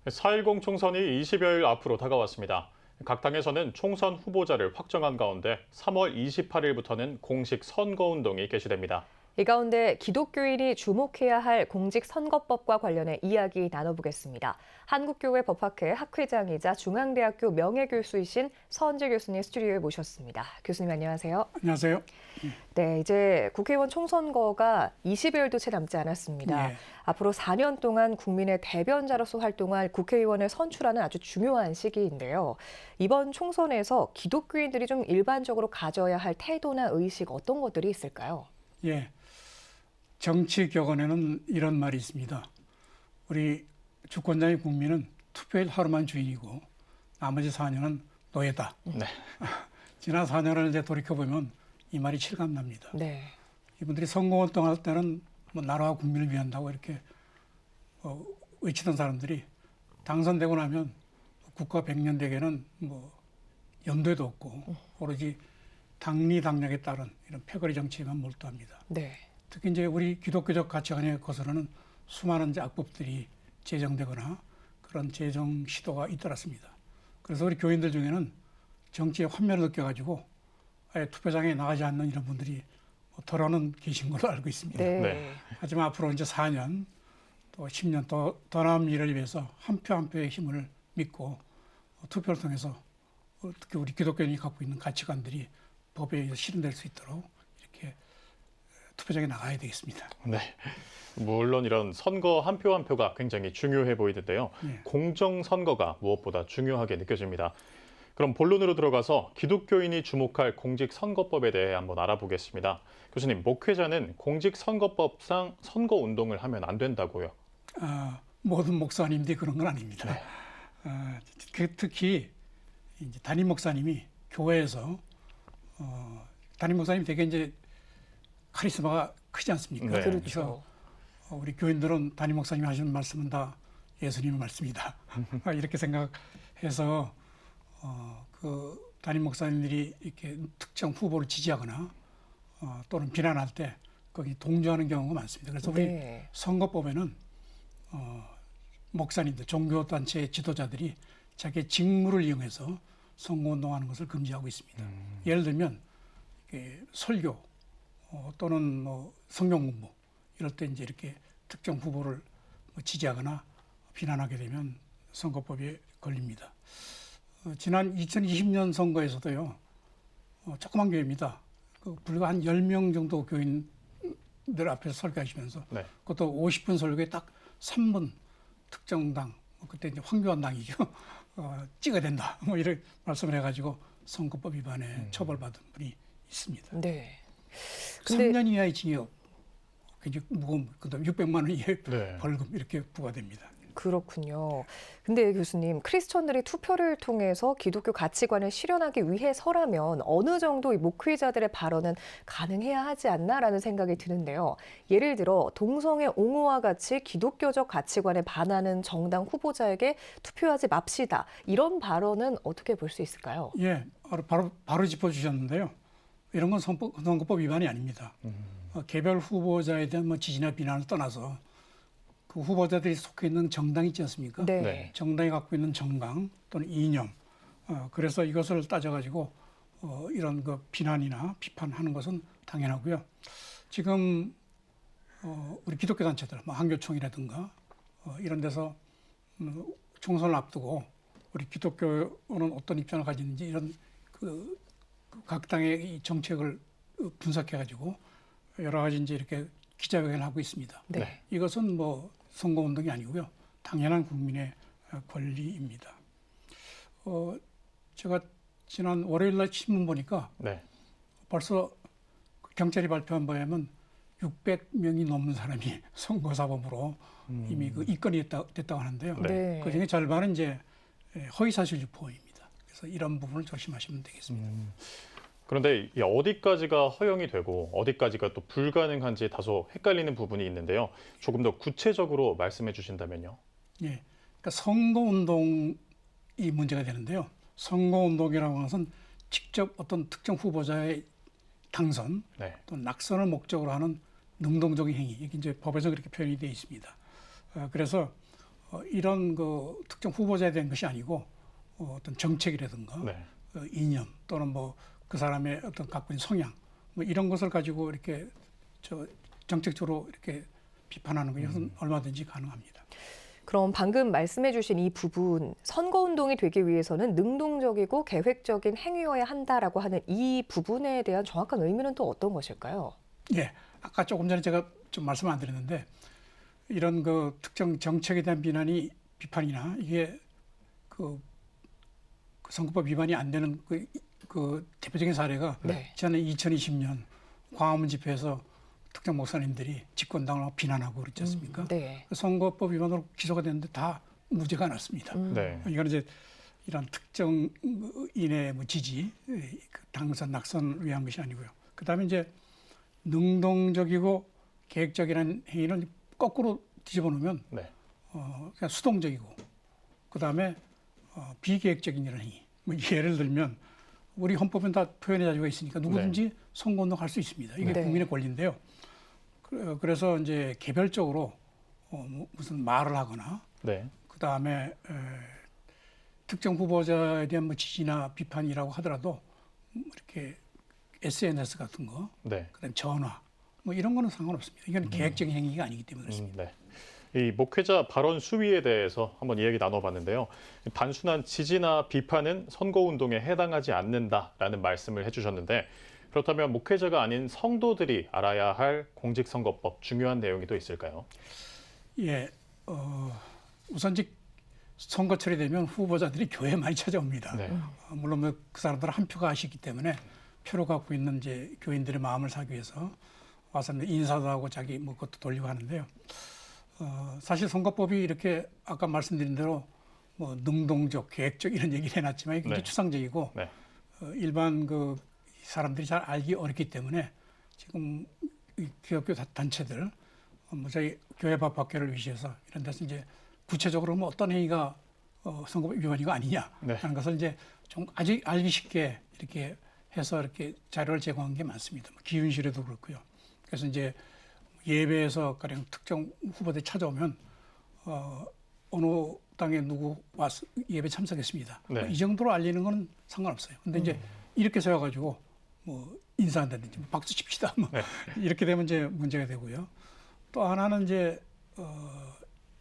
4.10 총선이 20여일 앞으로 다가왔습니다. 각 당에서는 총선 후보자를 확정한 가운데 3월 28일부터는 공식 선거운동이 개시됩니다. 이 가운데 기독교인이 주목해야 할 공직선거법과 관련해 이야기 나눠보겠습니다. 한국교회법학회 학회장이자 중앙대학교 명예교수이신 서은재 교수님 스튜디오에 모셨습니다. 교수님 안녕하세요. 안녕하세요. 네, 이제 국회의원 총선거가 20여일도 채 남지 않았습니다. 네. 앞으로 4년 동안 국민의 대변자로서 활동할 국회의원을 선출하는 아주 중요한 시기인데요. 이번 총선에서 기독교인들이 좀 일반적으로 가져야 할 태도나 의식 어떤 것들이 있을까요? 예. 정치 격언에는 이런 말이 있습니다. 우리 주권자의 국민은 투표일 하루만 주인이고 나머지 4년은 노예다. 네. 지난 4년을 이제 돌이켜보면 이 말이 실감납니다. 네. 이분들이 선거운동할 때는 뭐 나라와 국민을 위한다고 이렇게 외치던 사람들이 당선되고 나면 국가 백년대계는 뭐 연도에도 없고 오로지 당리당략에 따른 이런 패거리 정치에만 몰두합니다. 네. 특히 이제 우리 기독교적 가치관에 거스르는 수많은 이제 악법들이 제정되거나 그런 제정 시도가 잇따랐습니다. 그래서 우리 교인들 중에는 정치의 환멸을 느껴가지고 아예 투표장에 나가지 않는 이런 분들이 덜어는 계신 걸로 알고 있습니다. 네. 네. 하지만 앞으로 이제 4년 또 10년 더 나은 미래를 위해서 한 표 한 표의 힘을 믿고 투표를 통해서 특히 우리 기독교인이 갖고 있는 가치관들이 법에 의해서 실현될 수 있도록 이렇게 투표장에 나가야 되겠습니다. 네. 물론 이런 선거 한 표 한 표가 굉장히 중요해 보이는데요. 네. 공정선거가 무엇보다 중요하게 느껴집니다. 그럼 본론으로 들어가서 기독교인이 주목할 공직선거법에 대해 한번 알아보겠습니다. 교수님, 목회자는 공직선거법상 선거운동을 하면 안 된다고요? 모든 목사님들이 그런 건 아닙니다. 네. 특히 이제 담임 목사님이 교회에서 담임 목사님이 되게 이제 카리스마가 크지 않습니까? 네. 그렇죠. 그래서 우리 교인들은 담임 목사님이 하시는 말씀은 다 예수님의 말씀이다. 이렇게 생각해서 그 담임 목사님들이 이렇게 특정 후보를 지지하거나 또는 비난할 때 거기 동조하는 경우가 많습니다. 그래서 우리 네. 선거법에는 목사님들, 종교단체의 지도자들이 자기의 직무를 이용해서 선거운동하는 것을 금지하고 있습니다. 예를 들면 설교 또는 뭐 성경 공부 이럴 때 이제 이렇게 특정 후보를 지지하거나 비난하게 되면 선거법에 걸립니다. 지난 2020년 선거에서도요, 조그만 교회입니다. 불과 한 10명 정도 교인들 앞에서 설교하시면서 네. 그것도 50분 설교에 딱 3분 특정 당, 그때 이제 황교안 당이죠. 찍어야 된다. 뭐 이렇게 말씀을 해가지고 선거법 위반에 처벌받은 분이 있습니다. 네. 3년 이하의 징역, 굉장히 무거운, 그다음 600만 원 이하의 네. 벌금 이렇게 부과됩니다. 그렇군요. 근데 교수님, 크리스천들이 투표를 통해서 기독교 가치관을 실현하기 위해서라면 어느 정도 이 목회자들의 발언은 가능해야 하지 않나라는 생각이 드는데요. 예를 들어 동성애 옹호와 같이 기독교적 가치관에 반하는 정당 후보자에게 투표하지 맙시다. 이런 발언은 어떻게 볼 수 있을까요? 예, 바로 짚어주셨는데요. 이런 건 선거법 위반이 아닙니다. 개별 후보자에 대한 뭐 지지나 비난을 떠나서 그 후보자들이 속해 있는 정당이 있지 않습니까? 네. 네. 정당이 갖고 있는 정강 또는 이념. 그래서 이것을 따져가지고 이런 그 비난이나 비판하는 것은 당연하고요. 지금 우리 기독교 단체들, 뭐 한교총이라든가 이런 데서 총선을 앞두고 우리 기독교는 어떤 입장을 가지는지 이런 각 당의 이 정책을 분석해가지고 여러 가지 이제 이렇게 기자회견을 하고 있습니다. 네. 이것은 뭐 선거운동이 아니고요. 당연한 국민의 권리입니다. 제가 지난 월요일 날 신문 보니까 네. 벌써 경찰이 발표한 바에 의하면 600명이 넘는 사람이 선거사범으로 이미 그 입건이 됐다고 하는데요. 네. 그 중에 절반은 이제 허위사실 유포입니다. 그래서 이런 부분을 조심하시면 되겠습니다. 그런데 이 어디까지가 허용이 되고 어디까지가 또 불가능한지 다소 헷갈리는 부분이 있는데요. 조금 더 구체적으로 말씀해 주신다면요. 예, 그러니까 선거운동이 문제가 되는데요. 선거운동이라고 하는 것은 직접 어떤 특정 후보자의 당선 네. 또 낙선을 목적으로 하는 능동적인 행위. 이게 이제 법에서 그렇게 표현이 되어 있습니다. 그래서 이런 그 특정 후보자에 대한 것이 아니고 어떤 정책이라든가 네. 이념 또는 뭐 그 사람의 어떤 갖고 있는 성향 뭐 이런 것을 가지고 이렇게 정책적으로 이렇게 비판하는 것은 얼마든지 가능합니다. 그럼 방금 말씀해 주신 이 부분, 선거운동이 되기 위해서는 능동적이고 계획적인 행위여야 한다라고 하는 이 부분에 대한 정확한 의미는 또 어떤 것일까요? 예, 아까 조금 전에 제가 좀 말씀 안 드렸는데 이런 그 특정 정책에 대한 비판이나 이게 그 선거법 위반이 안 되는 그 대표적인 사례가 네. 지난해 2020년 광화문 집회에서 특정 목사님들이 집권당을 비난하고 그랬지 않습니까? 네. 선거법 위반으로 기소가 됐는데 다 무죄가 났습니다. 네. 이거는 이제 이런 특정인의 뭐 지지, 당선, 낙선을 위한 것이 아니고요. 그다음에 이제 능동적이고 계획적이라는 행위는 거꾸로 뒤집어 놓으면 네. 그냥 수동적이고 그다음에 비계획적인 이런 행위. 뭐 예를 들면 우리 헌법엔 다 표현의 자유가 있으니까 누구든지 선거운동 할 수 있습니다. 이게 네. 국민의 권리인데요. 그래서 이제 개별적으로 무슨 말을 하거나 네. 그다음에 특정 후보자에 대한 뭐 지지나 비판이라고 하더라도 이렇게 SNS 같은 거, 네. 그다음에 전화 뭐 이런 거는 상관없습니다. 이건 계획적인 행위가 아니기 때문에 그렇습니다. 네. 이 목회자 발언 수위에 대해서 한번 이야기 나눠봤는데요. 단순한 지지나 비판은 선거운동에 해당하지 않는다라는 말씀을 해주셨는데 그렇다면 목회자가 아닌 성도들이 알아야 할 공직선거법 중요한 내용이 또 있을까요? 예, 우선 이제 선거철이 되면 후보자들이 교회에 많이 찾아옵니다. 네. 물론 뭐그 사람들은 한 표가 아시기 때문에 표를 갖고 있는 이제 교인들의 마음을 사기 위해서 와서 인사도 하고 자기 뭐 그것도 돌리고 하는데요. 사실 선거법이 이렇게 아까 말씀드린 대로 뭐 능동적, 계획적 이런 얘기를 해놨지만 이게 굉장히 네. 추상적이고 네. 일반 그 사람들이 잘 알기 어렵기 때문에 지금 이 기독교 단체들 뭐 저희 교회 법학회를 위시해서 이런 데서 이제 구체적으로 뭐 어떤 행위가 선거법 위반이가 아니냐 네. 하는 것을 이제 좀 아직 알기 쉽게 이렇게 해서 이렇게 자료를 제공한 게 많습니다. 뭐 기윤실에도 그렇고요. 그래서 이제 예배에서 가령 특정 후보들이 찾아오면 어느 당에 누구 와서 예배 참석했습니다. 네. 이 정도로 알리는 건 상관없어요. 근데 이제 이렇게 세워가지고 뭐 인사한다든지 뭐 박수 칩시다 뭐 네. 이렇게 되면 이제 문제가 되고요. 또 하나는 이제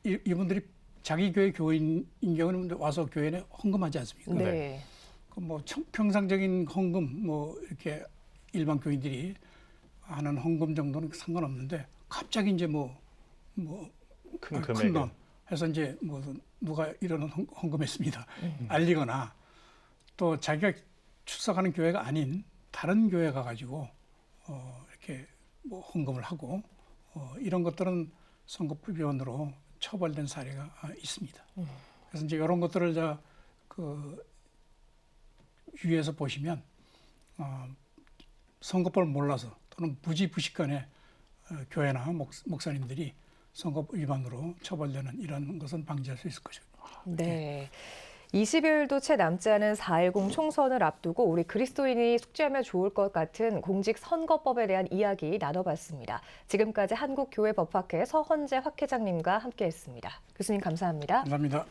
이분들이 자기 교회 교인인 경우는 와서 교회에 헌금하지 않습니까? 네. 그 뭐 평상적인 헌금 뭐 이렇게 일반 교인들이 하는 헌금 정도는 상관없는데 갑자기 이제 큰 큰 금액을. 돈 해서 이제 뭐 누가 이런 헌금했습니다. 알리거나 또 자기가 출석하는 교회가 아닌 다른 교회 가가지고 이렇게 뭐 헌금을 하고 이런 것들은 선거법 위반으로 처벌된 사례가 있습니다. 그래서 이제 이런 것들을 그 위에서 보시면 선거법을 몰라서 또는 부지부식간에 교회나 목사님들이 선거법 위반으로 처벌되는 이런 것은 방지할 수 있을 것입니다. 네. 20여일도 채 남지 않은 4.10 총선을 앞두고 우리 그리스도인이 숙지하면 좋을 것 같은 공직선거법에 대한 이야기 나눠봤습니다. 지금까지 한국교회법학회 서헌재 학회장님과 함께했습니다. 교수님 감사합니다. 감사합니다.